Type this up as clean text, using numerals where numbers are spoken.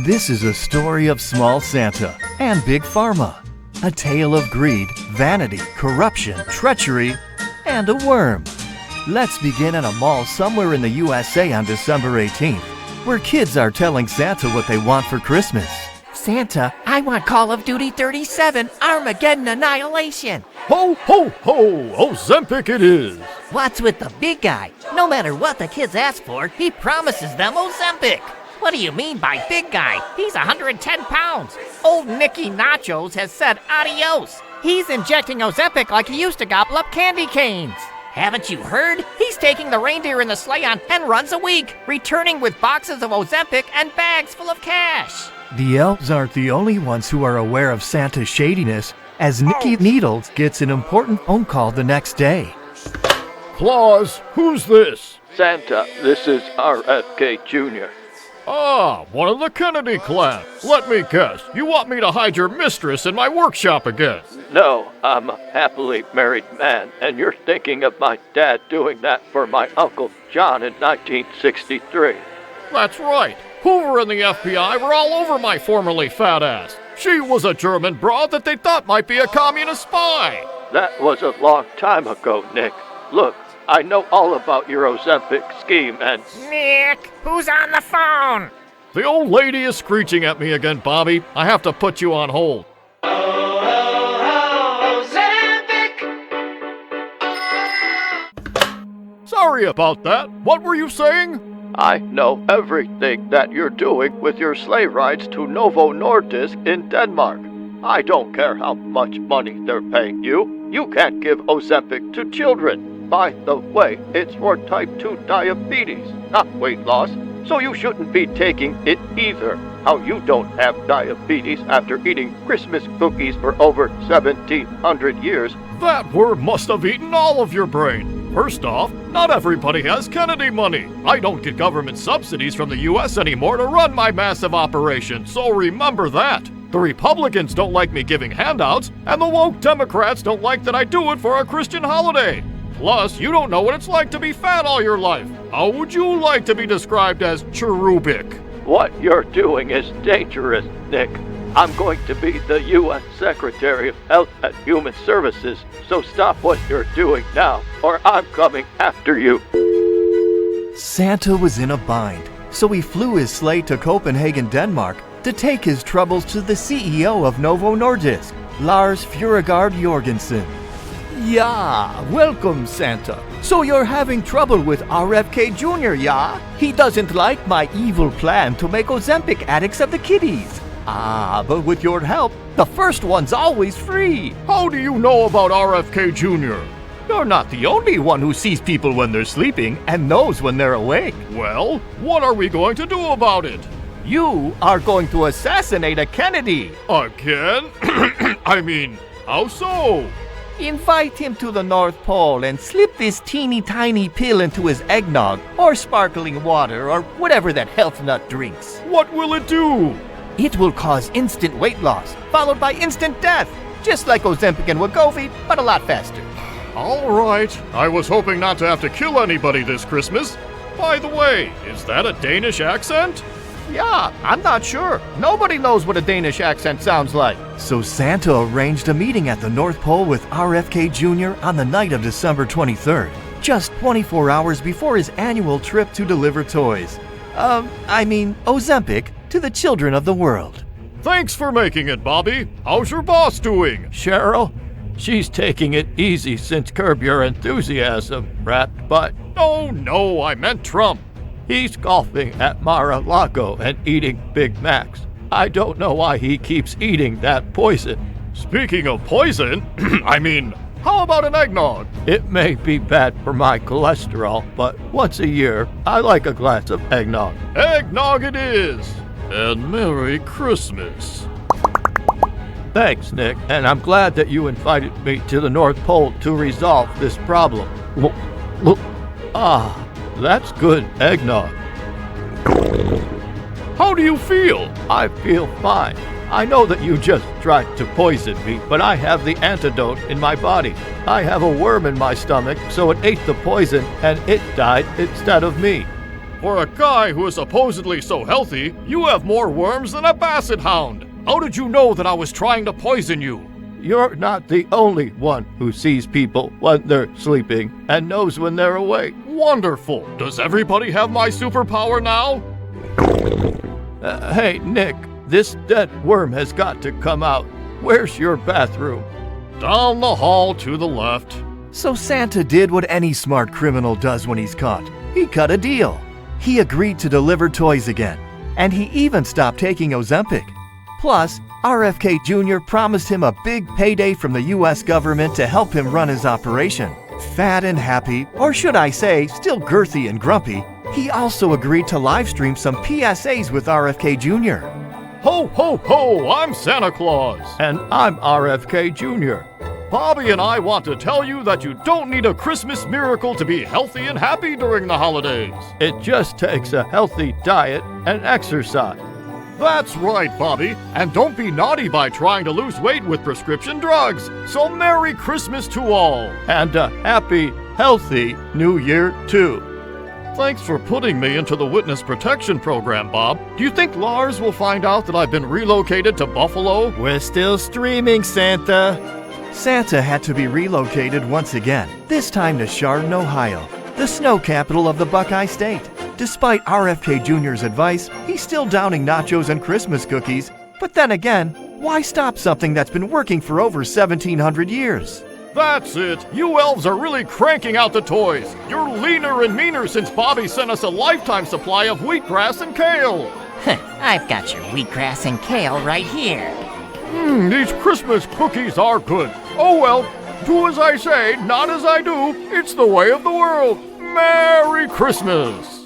This is a story of small Santa and big pharma. A tale of greed, vanity, corruption, treachery, and a worm. Let's begin at a mall somewhere in the USA on December 18th, where kids are telling Santa what they want for Christmas. Santa, I want Call of Duty 37 Armageddon Annihilation. Ho, ho, ho! Ozempic it is! What's with the big guy? No matter what the kids ask for, he promises them Ozempic. What do you mean by big guy? He's 110 pounds. Old Nicky Nachos has said adios. He's injecting Ozempic like he used to gobble up candy canes. Haven't you heard? He's taking the reindeer in the sleigh on 10 runs a week, returning with boxes of Ozempic and bags full of cash. The elves aren't the only ones who are aware of Santa's shadiness, as Nicky Needles gets an important phone call the next day. Claus, who's this? Santa, this is RFK Jr. Ah, one of the Kennedy clan. Let me guess, you want me to hide your mistress in my workshop again? No, I'm a happily married man, and you're thinking of my dad doing that for my Uncle John in 1963. That's right. Hoover and the FBI were all over my formerly fat ass. She was a German broad that they thought might be a communist spy. That was a long time ago, Nick. Look, I know all about your Ozempic scheme and... Nick, who's on the phone? The old lady is screeching at me again, Bobby. I have to put you on hold. Sorry about that. What were you saying? I know everything that you're doing with your sleigh rides to Novo Nordisk in Denmark. I don't care how much money they're paying you. You can't give Ozempic to children. By the way, it's for type 2 diabetes, not weight loss, so you shouldn't be taking it either. How you don't have diabetes after eating Christmas cookies for over 1,700 years. That worm must have eaten all of your brain. First off, not everybody has Kennedy money. I don't get government subsidies from the US anymore to run my massive operation, so remember that. The Republicans don't like me giving handouts, and the woke Democrats don't like that I do it for a Christian holiday. Plus, you don't know what it's like to be fat all your life. How would you like to be described as cherubic? What you're doing is dangerous, Nick. I'm going to be the U.S. Secretary of Health and Human Services, so stop what you're doing now, or I'm coming after you. Santa was in a bind, so he flew his sleigh to Copenhagen, Denmark, to take his troubles to the CEO of Novo Nordisk, Lars Furregard Jorgensen. Yeah, welcome, Santa. So you're having trouble with RFK Jr., yeah? He doesn't like my evil plan to make Ozempic addicts of the kiddies. Ah, but with your help, the first one's always free. How do you know about RFK Jr.? You're not the only one who sees people when they're sleeping and knows when they're awake. Well, what are we going to do about it? You are going to assassinate a Kennedy. Again? I mean, how so? Invite him to the North Pole and slip this teeny tiny pill into his eggnog or sparkling water or whatever that health nut drinks. What will it do? It will cause instant weight loss, followed by instant death. Just like Ozempic and Wegovy, but a lot faster. All right. I was hoping not to have to kill anybody this Christmas. By the way, is that a Danish accent? Yeah, I'm not sure. Nobody knows what a Danish accent sounds like. So Santa arranged a meeting at the North Pole with RFK Jr. on the night of December 23rd, just 24 hours before his annual trip to deliver toys. Ozempic to the children of the world. Thanks for making it, Bobby. How's your boss doing? Cheryl? She's taking it easy since Curb Your Enthusiasm, rat butt. No, I meant Trump. He's golfing at Mar-a-Lago and eating Big Macs. I don't know why he keeps eating that poison. Speaking of poison, how about an eggnog? It may be bad for my cholesterol, but once a year, I like a glass of eggnog. Eggnog it is! And Merry Christmas. Thanks, Nick, and I'm glad that you invited me to the North Pole to resolve this problem. Look. That's good eggnog. How do you feel? I feel fine. I know that you just tried to poison me, but I have the antidote in my body. I have a worm in my stomach, so it ate the poison and it died instead of me. For a guy who is supposedly so healthy, you have more worms than a basset hound. How did you know that I was trying to poison you? You're not the only one who sees people when they're sleeping and knows when they're awake. Wonderful. Does everybody have my superpower now? Hey, Nick, this dead worm has got to come out. Where's your bathroom? Down the hall to the left. So Santa did what any smart criminal does when he's caught. He cut a deal. He agreed to deliver toys again. And he even stopped taking Ozempic. Plus, RFK Jr. promised him a big payday from the US government to help him run his operation. Fat and happy, or should I say, still girthy and grumpy, he also agreed to livestream some PSAs with RFK Jr. Ho, ho, ho! I'm Santa Claus. And I'm RFK Jr. Bobby and I want to tell you that you don't need a Christmas miracle to be healthy and happy during the holidays. It just takes a healthy diet and exercise. That's right, Bobby. And don't be naughty by trying to lose weight with prescription drugs. So Merry Christmas to all. And a happy, healthy New Year, too. Thanks for putting me into the witness protection program, Bob. Do you think Lars will find out that I've been relocated to Buffalo? We're still streaming, Santa. Santa had to be relocated once again, this time to Chardon, Ohio, the snow capital of the Buckeye State. Despite RFK Jr.'s advice, he's still downing nachos and Christmas cookies. But then again, why stop something that's been working for over 1,700 years? That's it. You elves are really cranking out the toys. You're leaner and meaner since Bobby sent us a lifetime supply of wheatgrass and kale. I've got your wheatgrass and kale right here. These Christmas cookies are good. Oh well, do as I say, not as I do. It's the way of the world. Merry Christmas.